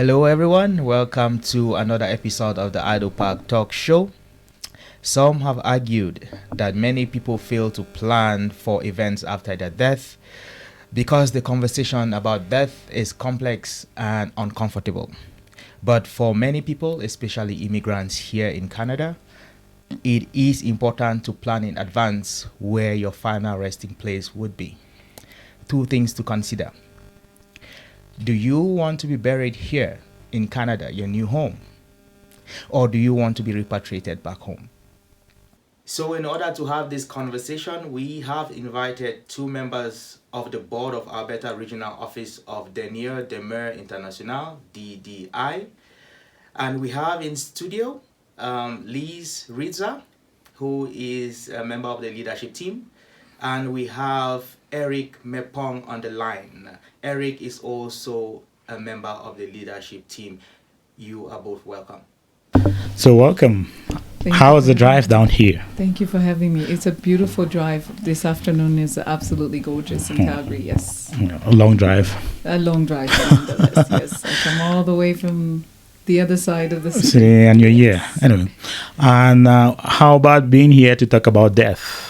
Hello, everyone. Welcome to another episode of the Idle Park Talk Show. Some have argued that many people fail to plan for events after their death because the conversation about death is complex and uncomfortable. But for many people, especially immigrants here in Canada, it is important to plan in advance where your final resting place would be. Two things to consider. Do you want to be buried here in Canada, your new home? Or do you want to be repatriated back home? So in order to have this conversation, we have invited two members of the board of Alberta Regional Office of Dernière Demeure Internationale, DDI. And we have in studio Liz Ridza, who is a member of the leadership team. And we have Eric Mepong on the line. Eric is also a member of the leadership team. You are both welcome. So welcome. How was the drive down here? Thank you for having me. It's a beautiful drive. This afternoon is absolutely gorgeous in Calgary, yes. A long drive. A long drive, nonetheless, yes. I come all the way from the other side of the city. See, and you're here. Anyway. And how about being here to talk about death?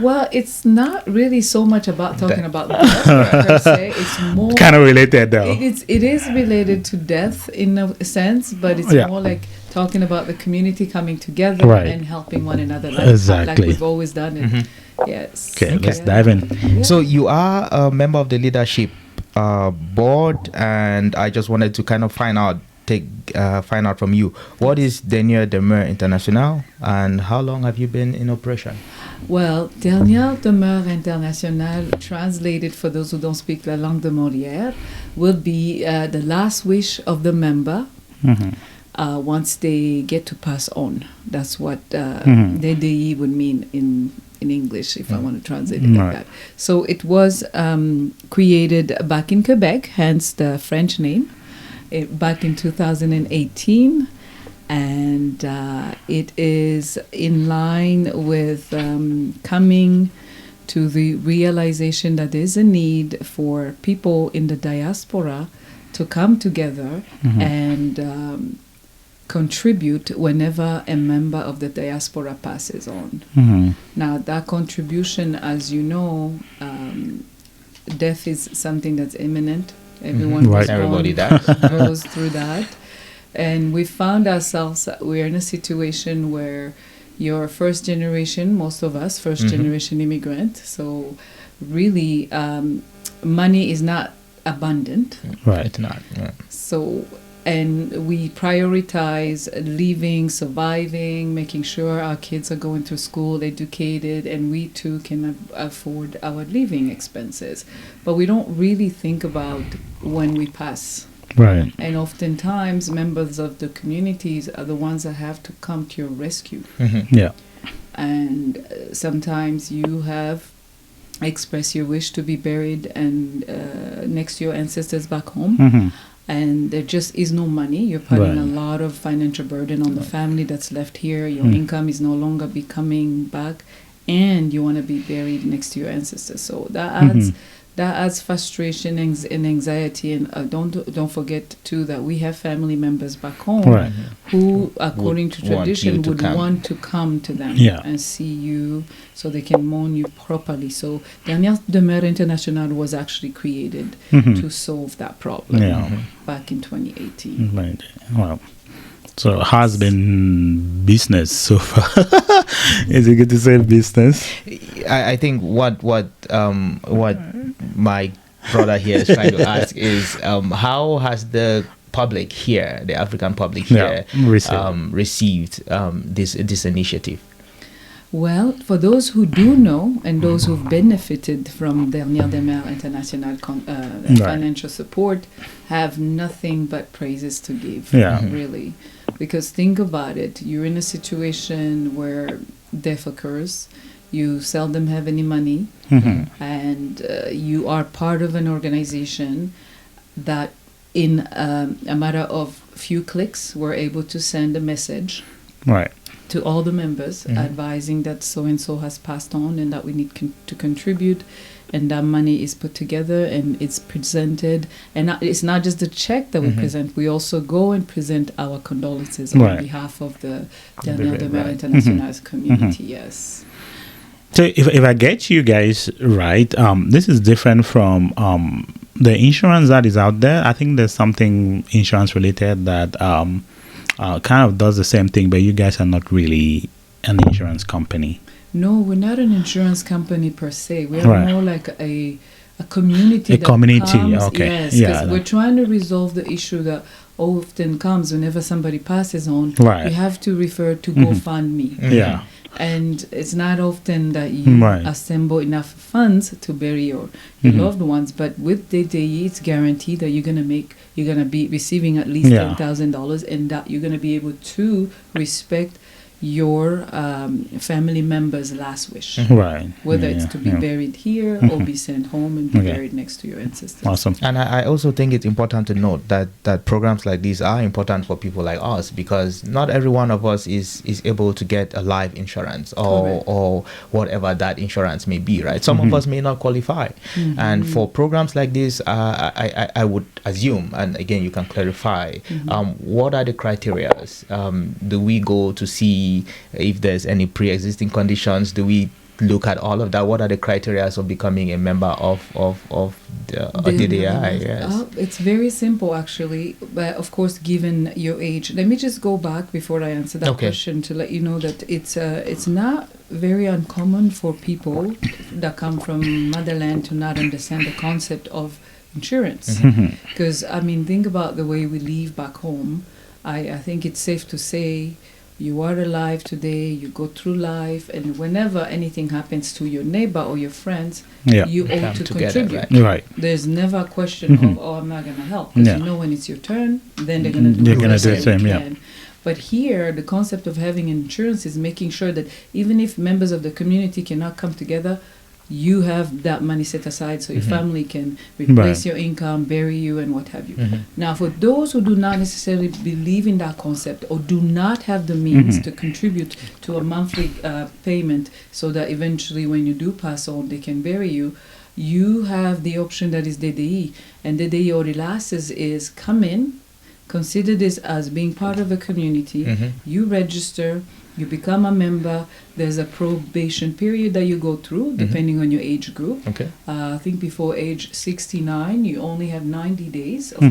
Well, it's not really so much about talking about death per se. It's more kind of related though. It is related to death in a sense, but it's more like talking about the community coming together and helping one another, like we've always done it. Mm-hmm. Yes. Okay, let's dive in. Yeah. So you are a member of the leadership board, and I just wanted to kind of find out from you, what is Dernière Demeure Internationale, and how long have you been in operation? Well, Dernière Demeure Internationale, translated for those who don't speak la langue de Molière, will be the last wish of the member once they get to pass on. That's what DDI would mean in English, if I want to translate it like that. So it was created back in Quebec, hence the French name, back in 2018. And it is in line with coming to the realization that there's a need for people in the diaspora to come together and contribute whenever a member of the diaspora passes on. Now, that contribution, as you know, death is something that's imminent. Everyone goes through that. And we found ourselves, we're in a situation where you're first generation, most of us, first generation immigrant. So really, money is not abundant. Right, not. Yeah. So, and we prioritize living, surviving, making sure our kids are going to school, educated, and we too can afford our living expenses. But we don't really think about when we pass. Right. And oftentimes, members of the communities are the ones that have to come to your rescue. Yeah. And sometimes you have expressed your wish to be buried and next to your ancestors back home. And there just is no money. You're putting a lot of financial burden on the family that's left here. Your income is no longer coming back, and you want to be buried next to your ancestors. So that adds frustration and anxiety. And don't forget too that we have family members back home who, according to tradition, would want to come to them and see you so they can mourn you properly. So Dernière Demeure Internationale was actually created to solve that problem back in 2018. Right. Wow. So it has been business so far. Is it good to say business? I think what my brother here is trying to ask is how has the public here, the African public here, received this initiative? Well, for those who do know and those who've benefited from Dernière Demeure Internationale financial support have nothing but praises to give, really. Because think about it, you're in a situation where death occurs, you seldom have any money, and you are part of an organization that in a matter of few clicks were able to send a message to all the members advising that so-and-so has passed on and that we need to contribute. and that money is put together and it's presented. And it's not just the check that we present. We also go and present our condolences on behalf of the Dernière Demeure Internationale community. Yes. So if I get you guys right, this is different from the insurance that is out there. I think there's something insurance related that kind of does the same thing, but you guys are not really an insurance company. No, we're not an insurance company per se. We're more like a community. Comes, okay. Yes, because we're trying to resolve the issue that often comes whenever somebody passes on. Right. You have to refer to GoFundMe. Yeah. And it's not often that you assemble enough funds to bury your loved ones, but with DDE, it's guaranteed that you're gonna be receiving at least $10,000, and that you're gonna be able to respect your family member's last wish, whether it's to be buried here or be sent home and be buried next to your ancestors. Awesome. And I also think it's important to note that programs like these are important for people like us, because not every one of us is able to get a life insurance or whatever that insurance may be, right? Some of us may not qualify, and for programs like this, I would assume, and again you can clarify, what are the criteria? Do we go to see if there's any pre-existing conditions? Do we look at all of that? What are the criteria of becoming a member of the DDI? Yes. It's very simple, actually, but of course, given your age. Let me just go back before I answer that question to let you know that it's not very uncommon for people that come from Motherland to not understand the concept of insurance. Because, I mean, think about the way we live back home. I think it's safe to say you are alive today, you go through life, and whenever anything happens to your neighbor or your friends, you ought to contribute. Right. There's never a question of, I'm not going to help. Because you know when it's your turn, then they're going to do the same. But here, the concept of having insurance is making sure that even if members of the community cannot come together, you have that money set aside so your family can replace your income, bury you, and what have you. Now, for those who do not necessarily believe in that concept or do not have the means to contribute to a monthly payment so that eventually when you do pass on, they can bury you, you have the option that is DDE. And DDE or Relaces is come in, consider this as being part of a community, you register, you become a member. There's a probation period that you go through depending on your age group. I think before age 69, you only have 90 days of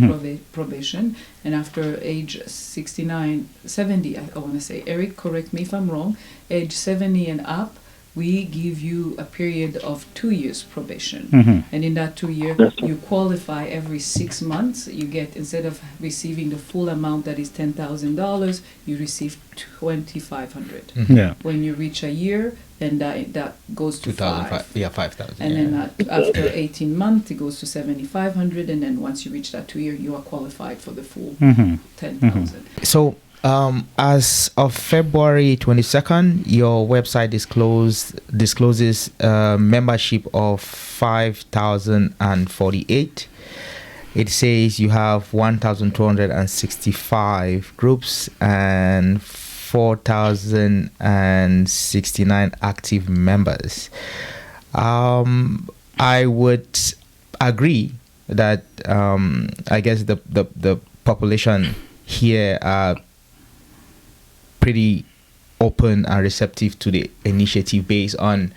probation. And after age 69, 70, I want to say, Eric, correct me if I'm wrong, age 70 and up, we give you a period of 2 years probation. And in that 2 year, you qualify every 6 months. You get, instead of receiving the full amount that is $10,000, you receive $2,500. When you reach a year, then that goes to 5,000. And then after 18 months, it goes to 7,500. And then once you reach that 2 year, you are qualified for the full 10,000. So, as of February 22nd, your website discloses membership of 5,048. It says you have 1,265 groups and 4,069 active members. I would agree that I guess the population here are pretty open and receptive to the initiative based on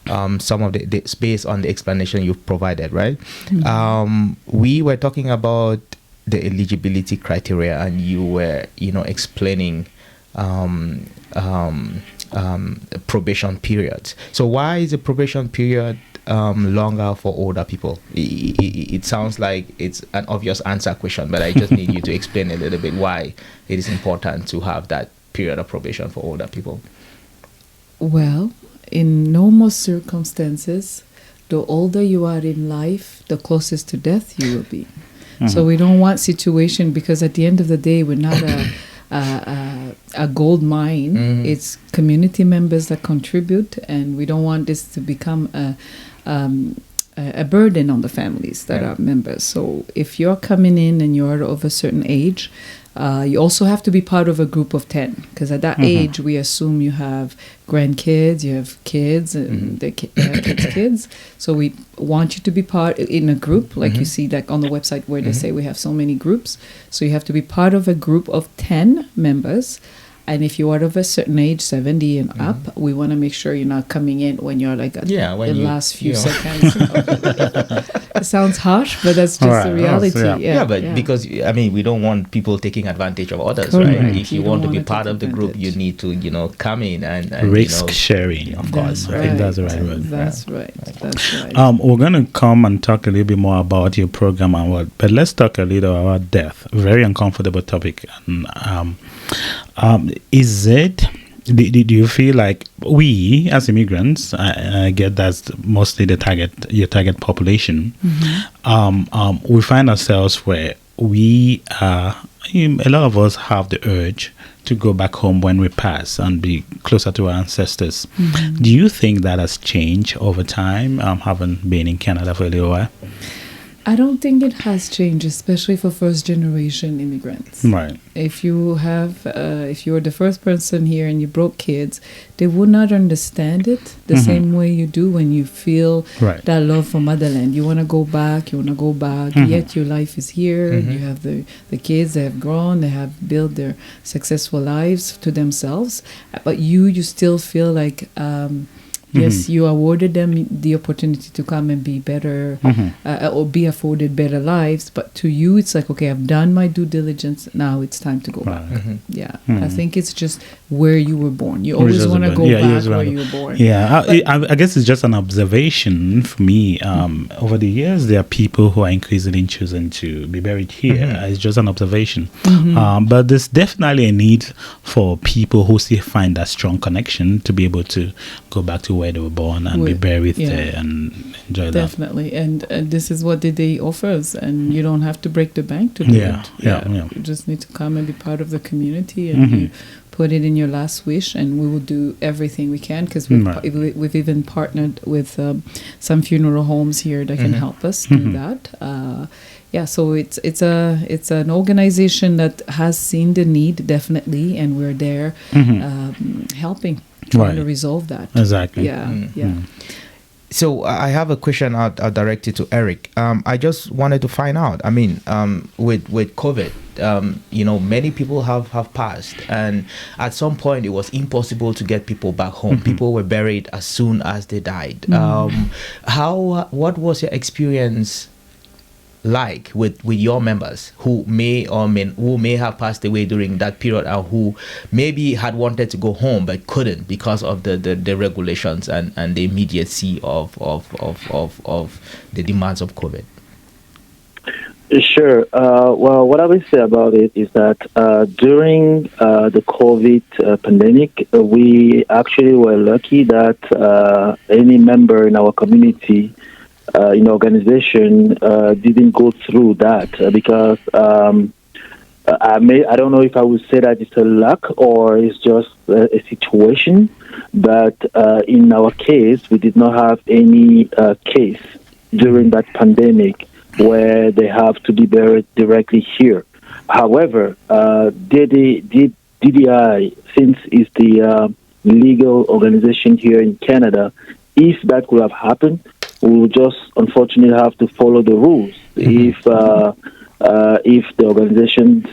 some of based on the explanation you've provided, right? We were talking about the eligibility criteria, and you were, explaining probation periods. So why is the probation period longer for older people? It sounds like it's an obvious answer question, but I just need you to explain a little bit why it is important to have that period of probation for older people. Well, in normal circumstances, the older you are in life, the closest to death you will be. So we don't want situation, because at the end of the day, we're not a gold mine. It's community members that contribute, and we don't want this to become a a burden on the families that are members. So if you're coming in and you're of a certain age, you also have to be part of a group of 10, because at that age we assume you have grandkids, you have kids, and they have kids. So we want you to be part in a group, like you see like on the website where they say we have so many groups. So you have to be part of a group of 10 members. And if you are of a certain age, 70 and up, we want to make sure you're not coming in when you're like the last few seconds. It sounds harsh, but that's just the reality. Because, I mean, we don't want people taking advantage of others, Correct. right? If you want to be part of the group, you need to, come in and risk sharing, of course. I think that's the right word. That's right. We're going to come and talk a little bit more about your program and what, but let's talk a little about death. Very uncomfortable topic. Is it, do you feel like we as immigrants, I get that's mostly your target population, we find ourselves where we a lot of us have the urge to go back home when we pass and be closer to our ancestors. Do you think that has changed over time, having been in Canada for a little while? I don't think it has changed, especially for first-generation immigrants. Right. If you were the first person here and you brought kids, they would not understand it the same way you do when you feel that love for motherland. You want to go back, yet your life is here. You have the kids, they have grown, they have built their successful lives to themselves. But you still feel like... yes, you awarded them the opportunity to come and be better or be afforded better lives. But to you, it's like, okay, I've done my due diligence. Now it's time to go back. I think it's just where you were born. You always want to go back where you were born. I guess it's just an observation for me. Over the years, there are people who are increasingly choosing to be buried here. It's just an observation. But there's definitely a need for people who still find that strong connection to be able to go back to where they were born and be buried there and enjoy that. Definitely. And this is what the day offers, and you don't have to break the bank to do it. You just need to come and be part of the community, and you put it in your last wish, and we will do everything we can, because we've even partnered with some funeral homes here that can help us do that. So it's an organization that has seen the need, definitely, and we're there helping, trying to resolve that. Exactly. So I have a question I'll direct it to Eric. I just wanted to find out, I mean, with COVID, many people have passed, and at some point it was impossible to get people back home. People were buried as soon as they died. What was your experience like with your members who may have passed away during that period, and who maybe had wanted to go home but couldn't because of the regulations and the immediacy of the demands of COVID? Sure. Well, what I would say about it is that during the COVID pandemic, we actually were lucky that any member in our community in organization didn't go through that because I don't know if I would say that it's a luck or it's just a situation, but in our case, we did not have any case during that pandemic where they have to be buried directly here. However, DDI, since it's the legal organization here in Canada, if that could have happened, we will just unfortunately have to follow the rules. If the organization,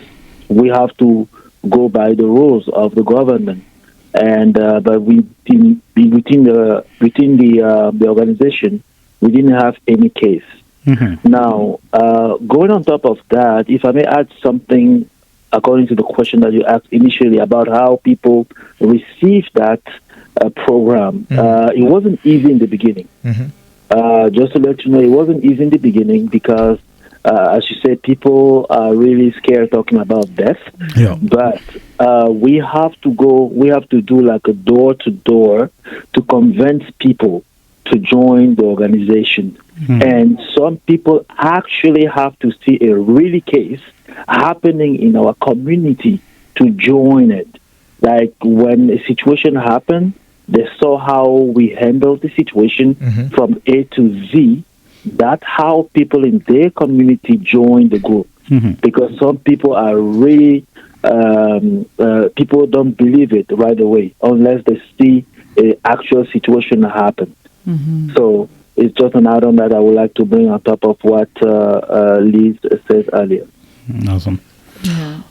we have to go by the rules of the government, and but within the organization, we didn't have any case. Now, going on top of that, if I may add something according to the question that you asked initially about how people receive that program, it wasn't easy in the beginning. Just to let you know, it wasn't easy in the beginning because, as you said, people are really scared talking about death. But we have to do like a door-to-door to convince people to join the organization. And some people actually have to see a really case happening in our community to join it. Like when a situation happened, they saw how we handled the situation from A to Z, That's how people in their community join the group. Because some people are really, people don't believe it right away unless they see an actual situation happen. So it's just an add-on that I would like to bring on top of what Liz said earlier. Awesome. Yeah.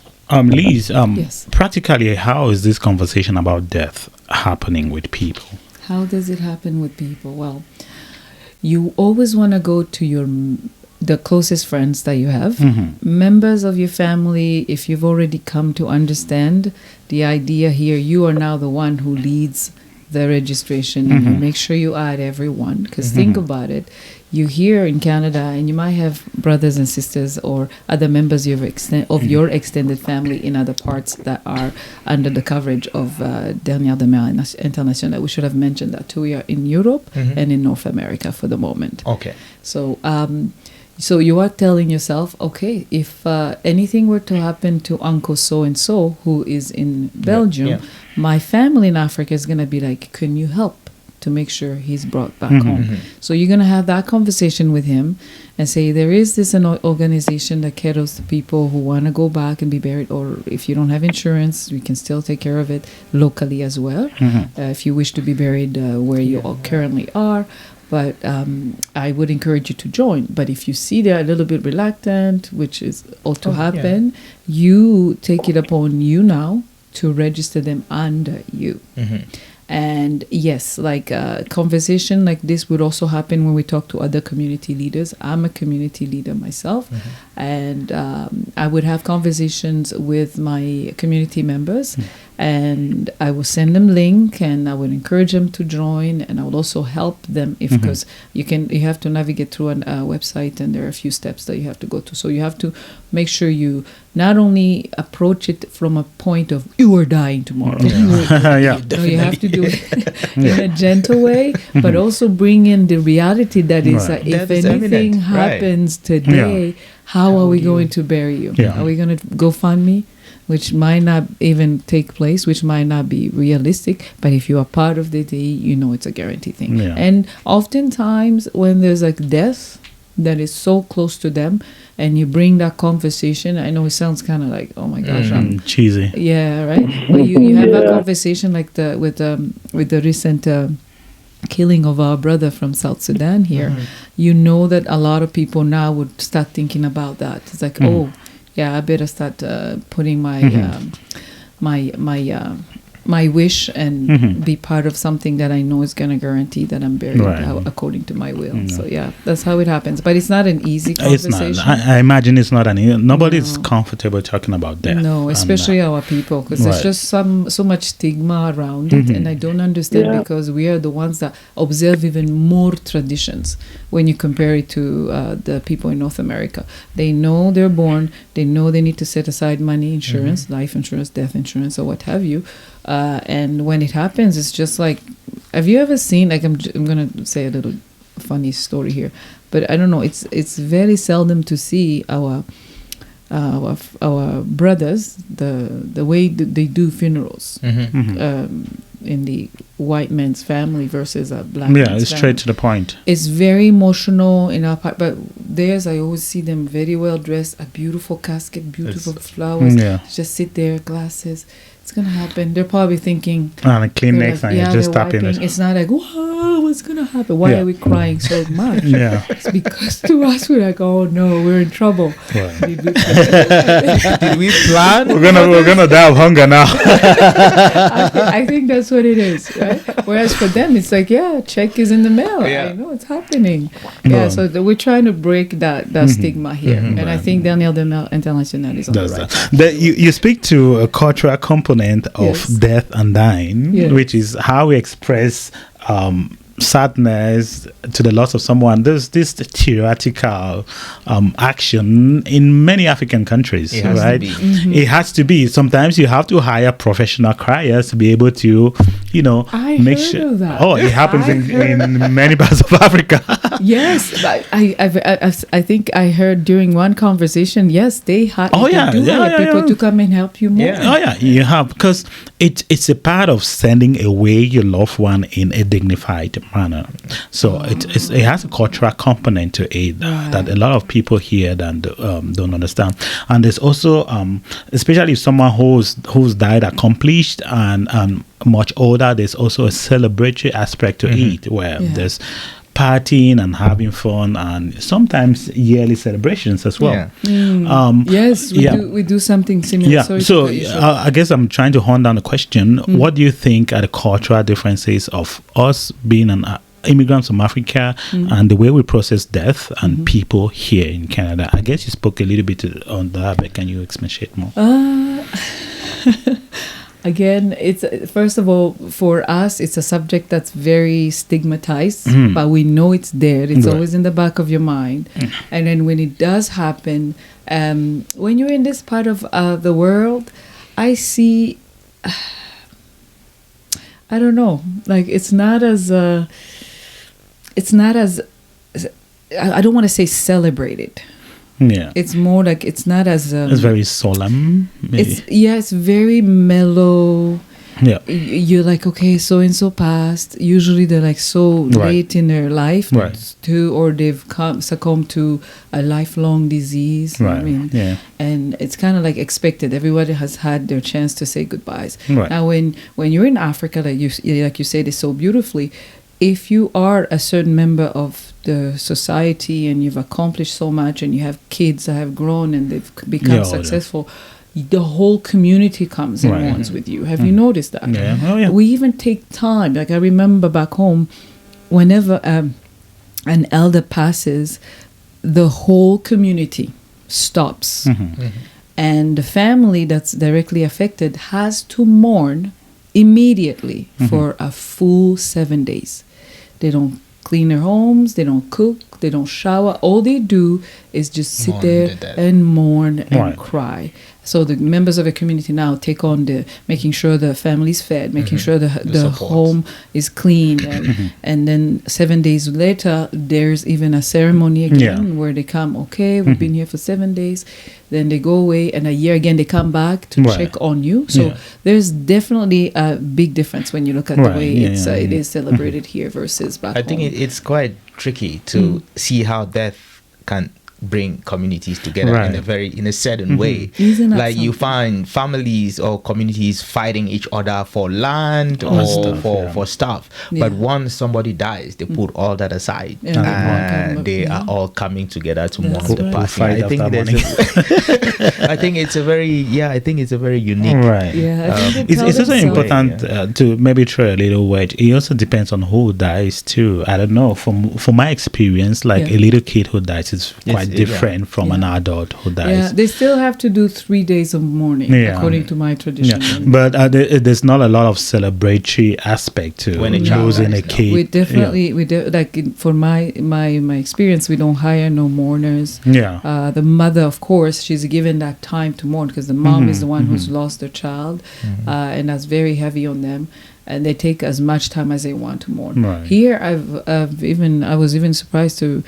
Liz, Yes. practically, how is this conversation about death happening with people? How does it happen with people? Well, you always want to go to the closest friends that you have, members of your family. If you've already come to understand the idea here, you are now the one who leads the registration, and you make sure you add everyone. Because think about it, you here in Canada, and you might have brothers and sisters or other members of your extended family in other parts that are under the coverage of Dernière Demeure Internationale. We should have mentioned that too. We are in Europe and in North America for the moment. Okay. So, so you are telling yourself, okay, if anything were to happen to Uncle so-and-so who is in Belgium, my family in Africa is going to be like, can you help to make sure he's brought back home? So you're going to have that conversation with him and say, there is this an organization that caters to people who want to go back and be buried, or if you don't have insurance, we can still take care of it locally as well. If you wish to be buried where you all currently are. But I would encourage you to join. But if you see they're a little bit reluctant, which is all to happen, you take it upon you now to register them under you. And yes, like a conversation like this would also happen when we talk to other community leaders. I'm a community leader myself, and I would have conversations with my community members, and I will send them link, and I would encourage them to join, and I would also help them if, because you have to navigate through a website, and there are a few steps that you have to go to. So you have to make sure you not only approach it from a point of you are dying tomorrow. No, you have to do it in a gentle way, but also bring in the reality that is if anything happens today, how are we going to bury you? Are we going to go fund me? Which might not even take place, which might not be realistic, but if you are part of the day, you know it's a guaranteed thing. And oftentimes when there's like death that is so close to them, and you bring that conversation, I know it sounds kind of like, oh my gosh, I'm cheesy. Yeah, right. But you have that conversation like with the recent killing of our brother from South Sudan here. You know that a lot of people now would start thinking about that. It's like, oh, yeah, I better start putting my my wish and be part of something that I know is going to guarantee that I'm buried according to my will. So yeah, that's how it happens. But it's not an easy conversation. It's not. I imagine it's not nobody's comfortable talking about death. No, especially our people, because there's just so much stigma around it, and I don't understand because we are the ones that observe even more traditions when you compare it to the people in North America. They know they're born, they know they need to set aside money, insurance, life insurance, death insurance, or what have you. And when it happens, it's just like, have you ever seen, like, I'm going to say a little funny story here, but I don't know, it's very seldom to see our brothers, the way they do funerals in the white man's family versus a black man's family. It's straight to the point. It's very emotional in our part, but theirs, I always see them very well dressed, a beautiful casket, beautiful flowers, just sit there, glasses. It's gonna happen. They're probably thinking, and a Kleenex, like, and you're just tapping it. It's not like, whoa, what's gonna happen? Why are we crying so much? It's because to us we're like, oh no, we're in trouble. Did we plan? We're gonna die of hunger now. I think that's what it is, right? Whereas for them, it's like, check is in the mail. I know it's happening. So we're trying to break that stigma here, and I think Dernière Demeure Internationale is on the right. You speak to a cultural component of death and dying, which is how we express sadness to the loss of someone. There's this theoretical action in many African countries, right? It has to be. Sometimes you have to hire professional criers to be able to, make sure. Of that. Oh, it happens in many parts of Africa. Yes, I think I heard during one conversation. Yes, they hire people to come and help you more. You have, because it's a part of sending away your loved one in a dignified manner. So it has a cultural component to it that a lot of people here don't understand. And there's also, especially if someone who's died accomplished and much older, there's also a celebratory aspect to it, where there's partying and having fun, and sometimes yearly celebrations as well. Yes, we do something similar. Yeah. Sorry So to cut you short. I guess I'm trying to hone down the question. What do you think are the cultural differences of us being immigrants from Africa and the way we process death and people here in Canada? I guess you spoke a little bit on that, but can you expatiate more? Again, it's first of all, for us, it's a subject that's very stigmatized, but we know it's there. It's always in the back of your mind. And then when it does happen, when you're in this part of the world, I see, I don't know, like it's not as, I don't want to say celebrated. Yeah. It's more like it's not as it's very solemn. Maybe. It's very mellow. Yeah. You're like, okay, so and so passed. Usually they're like so late in their life or they've succumbed to a lifelong disease. Right. I mean, and it's kind of like expected. Everybody has had their chance to say goodbyes. Right. Now, when you're in Africa, like you said it so beautifully, if you are a certain member of the society and you've accomplished so much and you have kids that have grown and they've become successful, the whole community comes and mourns with you. Have you noticed that? Yeah. Oh, yeah. We even take time. Like I remember back home, whenever an elder passes, the whole community stops. And the family that's directly affected has to mourn immediately for a full 7 days. They don't clean their homes, they don't cook, they don't shower. All they do is just sit there and mourn and cry. So the members of the community now take on making sure the family's fed, making sure the home is clean. And then 7 days later, there's even a ceremony again where they come, okay, we've been here for 7 days. Then they go away, and a year again they come back to check on you. So there's definitely a big difference when you look at the way it is celebrated here versus back home. I think it's quite tricky to see how death can bring communities together in a certain way. Like you find families or communities fighting each other for land for stuff. But once somebody dies, they put all that aside and they are all coming together to mourn the past. I think it's a very unique. Right. It's also important to maybe throw a little wedge. It also depends on who dies too. I don't know. From my experience, like a little kid who dies is quite different from an adult who dies. Yeah, they still have to do 3 days of mourning according to my tradition. But there's not a lot of celebratory aspect to losing a kid. We definitely for my experience, we don't hire no mourners. The mother, of course, she's given that time to mourn because the mom is the one who's lost their child, and that's very heavy on them. And they take as much time as they want to mourn. Here, I was even surprised to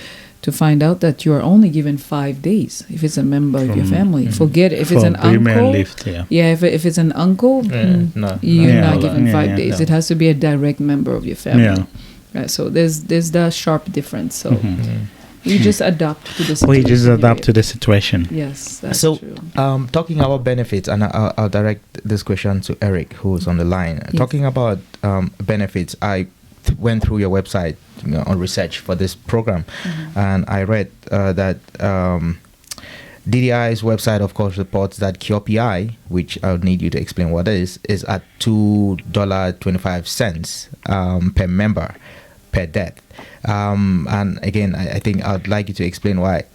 find out that you are only given 5 days if it's a member of your family. Forget it. If it's an uncle, if it's an uncle, you're not given 5 days. It has to be a direct member of your family. So there's that sharp difference. So we just adapt to the situation. Yes, that's true. Talking about benefits, and I'll direct this question to Eric, who's on the line. Talking about benefits, I went through your website on research for this program, and I read that DDI's website, of course, reports that QPI, which I'll need you to explain what it is at $2.25 per member per death. And again, I think I'd like you to explain what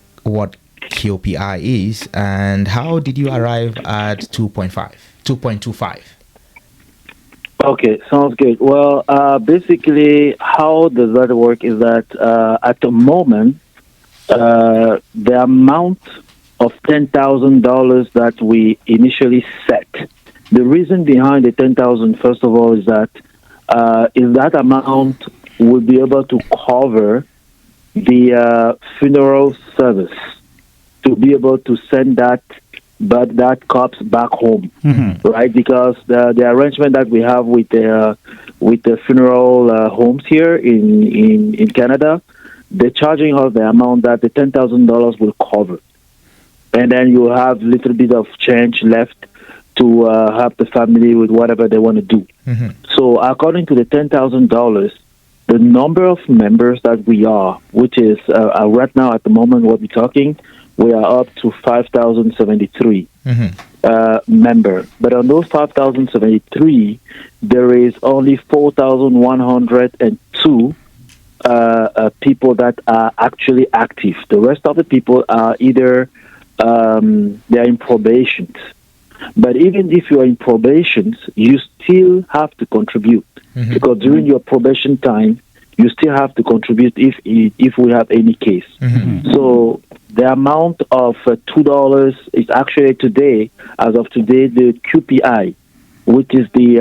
QPI is and how did you arrive at 2.25? Okay, sounds good. Well, basically, how does that work is that at the moment, the amount of $10,000 that we initially set, the reason behind the $10,000, first of all, is that amount will be able to cover the funeral service, to be able to send that but that comes back home, right? Because the arrangement that we have with the funeral homes here in Canada, they're charging us the amount that the $10,000 will cover, and then you have a little bit of change left to help the family with whatever they want to do. So according to the $10,000, the number of members that we are, which is right now at the moment what we're talking, we are up to 5,073 member. But on those 5,073, there is only 4,102 people that are actually active. The rest of the people are either they're in probation. But even if you are in probation, you still have to contribute because during your probation time, you still have to contribute if we have any case. So the amount of $2 is actually today, as of today, the QPI, which is the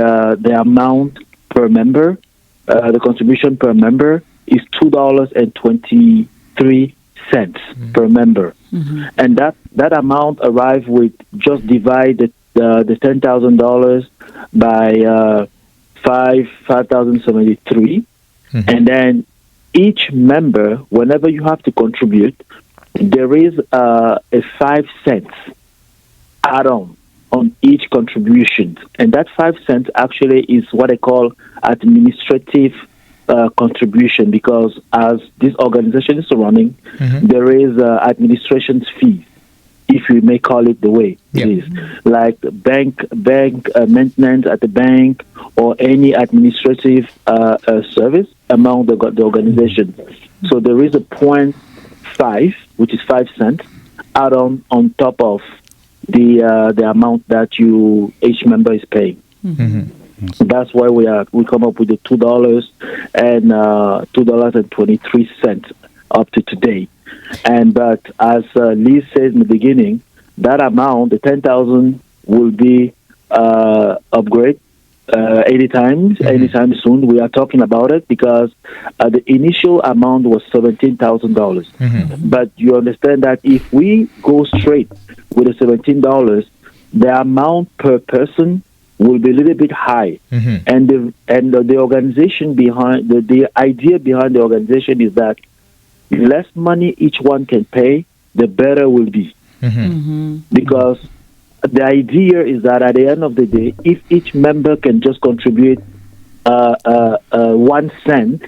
amount per member, the contribution per member is $2.23 per member, and that amount arrived with just divide the $10,000 by 5,073, and then each member, whenever you have to contribute, there is a 5 cents add-on on each contribution, and that 5 cents actually is what I call administrative contribution, because as this organization is running, there is administration fees, if you may call it the way it is, like bank maintenance at the bank or any administrative service among the organization. So there is a 0.5, which is 5 cents, add on top of the amount that each member is paying. So that's why we come up with the $2 and $2.23 up to today. But as Liz said in the beginning, that amount, the 10,000, will be upgrade anytime soon. We are talking about it because the initial amount was $17,000. But you understand that if we go straight with the $17, the amount per person will be a little bit high, and the organization behind the idea behind the organization is that less money each one can pay, the better will be, because the idea is that at the end of the day, if each member can just contribute 1 cent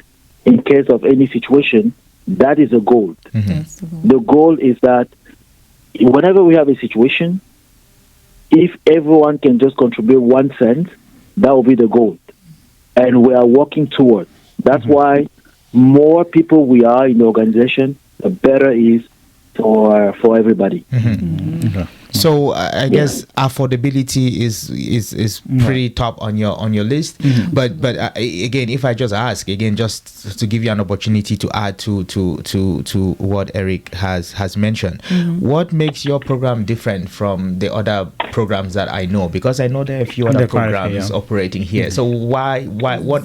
in case of any situation, that is a goal. The goal is that whenever we have a situation, if everyone can just contribute 1 cent, that will be the goal. And we are working toward. That's why more people we are in the organization, the better it is for everybody. So I guess affordability is pretty top on your list. But again, if I just ask again, just to give you an opportunity to add to what Eric has mentioned, what makes your program different from the other programs that I know? Because I know there are a few other programs operating here. So why what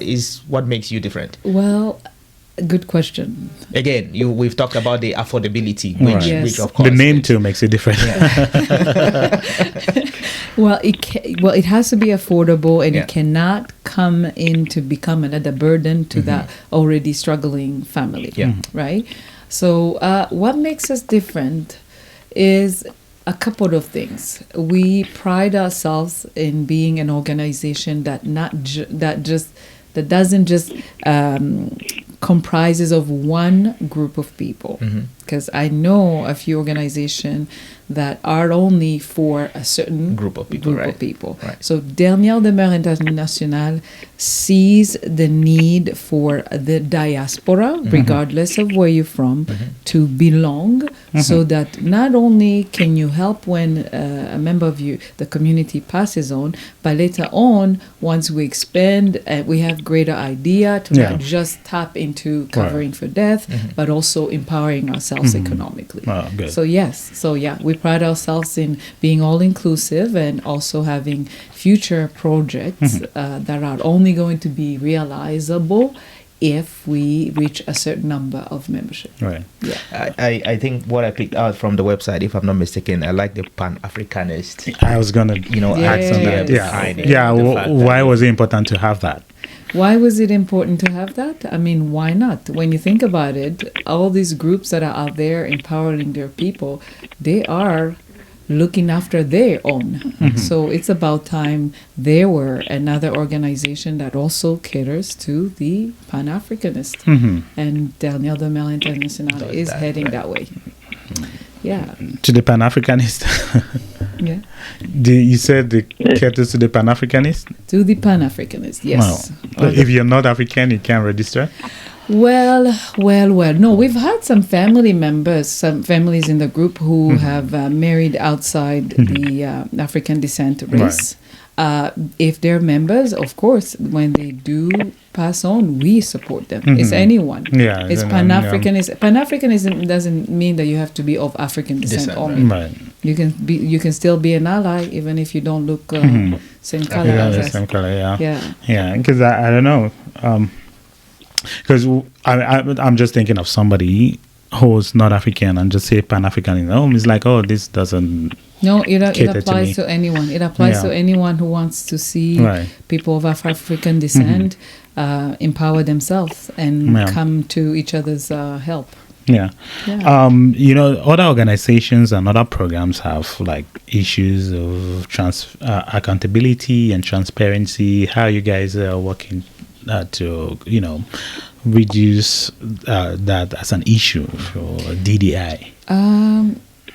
makes you different? Well, good question. Again, we've talked about the affordability, which of course the name too makes it different. Well, it has to be affordable, and it cannot come in to become another burden to that already struggling family. Right. So what makes us different is a couple of things. We pride ourselves in being an organization that doesn't just comprises of one group of people, because I know a few organizations that are only for a certain group of people. Right. So Dernière Demeure Internationale sees the need for the diaspora, regardless of where you're from, to belong, so that not only can you help when a member of the community passes on, but later on, once we expand, we have greater idea to not just tap into covering for death, but also empowering ourselves economically. So we pride ourselves in being all inclusive and also having future projects that are only going to be realizable if we reach a certain number of membership. Right. Yeah. I think what I picked out from the website, if I'm not mistaken, I like the Pan-Africanist. I was gonna, ask on that. Yeah. Why was it important to have that? Why was it important to have that? I mean, why not? When you think about it, all these groups that are out there empowering their people, they are looking after their own. So it's about time there were another organization that also caters to the Pan-Africanist. And Dernière Demeure Internationale is heading that way. Yeah. To the Pan-Africanist. Yeah. You said the caters to the Pan-Africanist? To the Pan-Africanist, yes. Well, if you're not African, you can't register? Well. No, we've had some family members, some families in the group who have married outside the African descent race. If they're members, of course, when they do pass on, we support them. It's anyone. Yeah, it's Pan-Africanism. Pan-Africanism doesn't mean that you have to be of African descent only. Right. You can still be an ally even if you don't look same color as us. Same color, Yeah. Yeah, because I don't know. Because I'm just thinking of somebody who's not African and just say Pan-African. It's like, this doesn't. No, it cater applies to anyone. It applies to anyone who wants to see people of African descent empower themselves and come to each other's help. Yeah. Other organizations and other programs have like issues of accountability and transparency. How you guys are working to reduce that as an issue for DDI?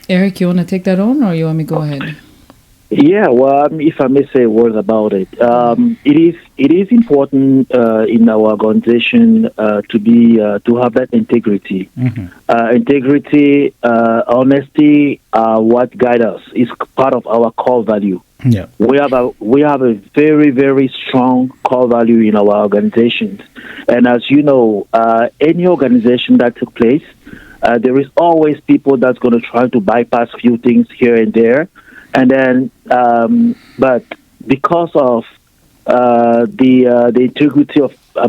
Eric, you want to take that on, or you want me to go ahead? Yeah, well, if I may say a word about it, it is important in our organization to have that integrity. Integrity, honesty, what guides us is part of our core value. Yeah, we have a very, very strong core value in our organization, and as you know, any organization that took place, there is always people that's going to try to bypass few things here and there. And then, but because of the integrity of a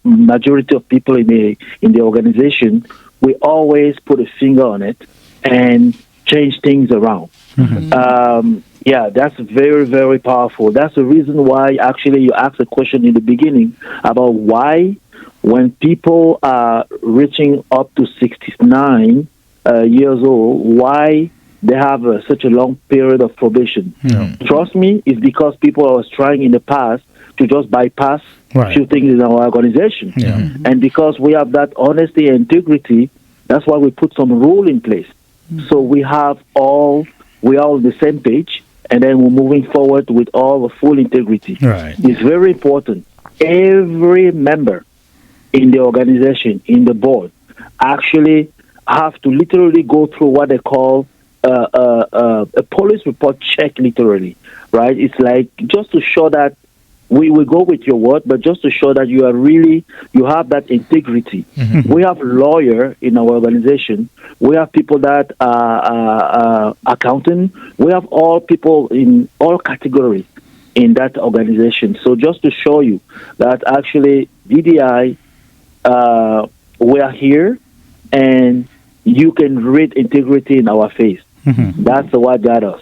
majority of people in the organization, we always put a finger on it and change things around. That's very, very powerful. That's the reason why actually you asked a question in the beginning about why, when people are reaching up to 69 years old, why they have such a long period of probation. Trust me, it's because people are trying in the past to just bypass few things in our organization. And because we have that honesty and integrity, that's why we put some rule in place. So we are all on the same page, and then we're moving forward with all the full integrity. It's very important. Every member in the organization, in the board, actually have to literally go through what they call a police report check, literally, right? It's like just to show that we will go with your word, but just to show that you have that integrity. We have lawyer in our organization. We have people that are accountant. We have all people in all categories in that organization. So just to show you that actually DDI, we are here, and you can read integrity in our face. That's what got us.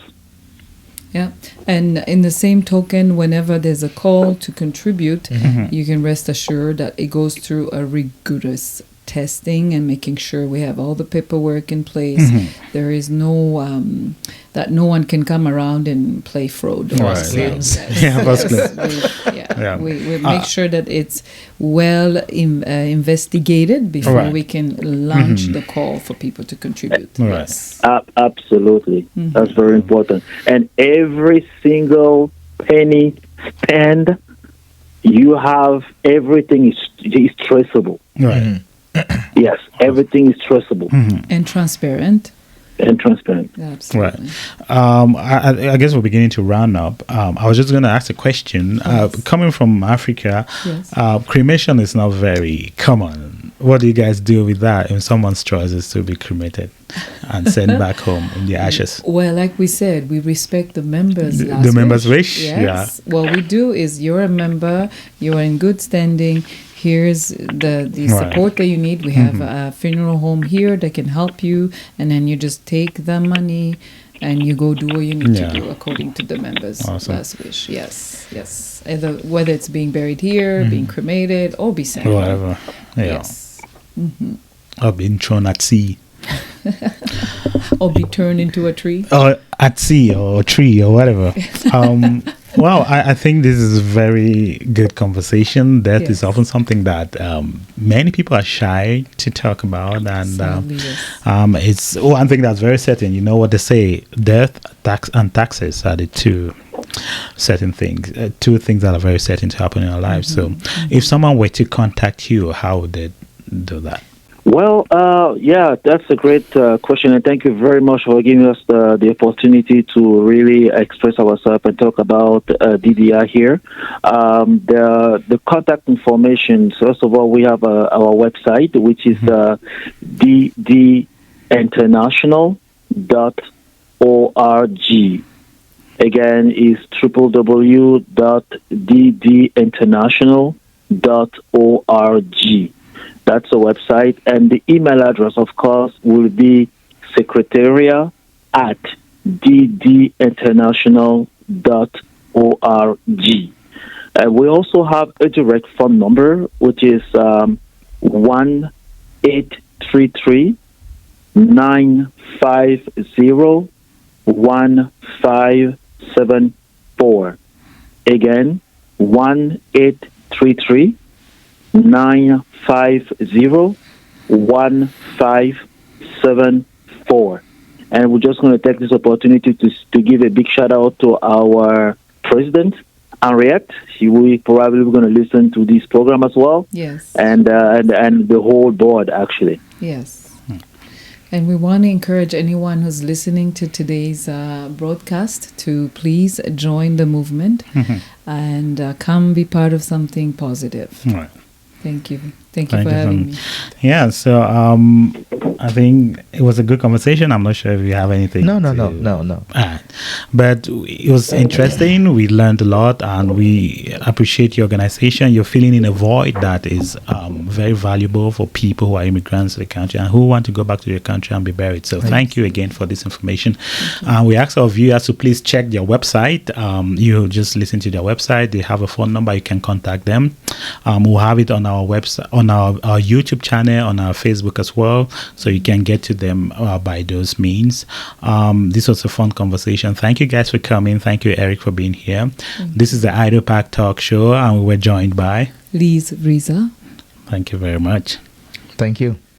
Yeah, and in the same token, whenever there's a call to contribute, you can rest assured that it goes through a rigorous testing and making sure we have all the paperwork in place. There is no that no one can come around and play fraud. We make sure that it's well investigated before we can launch the call for people to contribute. Yes. Absolutely. That's very important. And every single penny spent, you have everything is traceable. Yes, everything is traceable. And transparent. Absolutely. I guess we're beginning to round up. I was just going to ask a question. Coming from Africa, cremation is not very common what do you guys do with that if someone's choice is to be cremated and sent back home in the ashes? Well, like we said, we respect the members' The members' wish. Yes. What we do is you're a member, you're in good standing. Here's the support that you need. We have a funeral home here that can help you, and then you just take the money and you go do what you need to do according to the members' last wish. Yes. Either, whether it's being buried here, being cremated, or be sent home. Whatever. Yeah. Yes. Or being thrown at sea. Or be turned into a tree. Or at sea or a tree or whatever. Well, I think this is a very good conversation. Death is often something that many people are shy to talk about. And it's one thing that's very certain. You know what they say, death, tax, and taxes are the two certain things, two things that are very certain to happen in our lives. So if someone were to contact you, how would they do that? Well, that's a great question, and thank you very much for giving us the opportunity to really express ourselves and talk about DDI here. The contact information, first of all, we have our website, which is ddinternational.org. Again, is www.ddinternational.org. That's the website. And the email address, of course, will be secretariat@ddinternational.org. We also have a direct phone number, which is 1-833-950-1574. Again, 1-833-950-1574. And we're just going to take this opportunity to give a big shout out to our president, Henriette. She will probably going to listen to this program as well. Yes. And the whole board, actually. Yes. And we want to encourage anyone who's listening to today's broadcast to please join the movement and come be part of something positive. Right. Thank you. Thank you for having me. Yeah, so I think it was a good conversation. I'm not sure if you have anything. No. But it was interesting. We learned a lot, and we appreciate your organization. You're filling in a void that is very valuable for people who are immigrants to the country and who want to go back to their country and be buried. So thank you again for this information. We ask our viewers to please check their website. You just listen to their website. They have a phone number. You can contact them. We'll have it on our website, on our YouTube channel, on our Facebook as well, so you can get to them by those means. This was a fun conversation. Thank you guys for coming. Thank you, Eric, for being here. This is the Idle Park Talk Show, and we were joined by Lise Riza. Thank you very much. Thank you.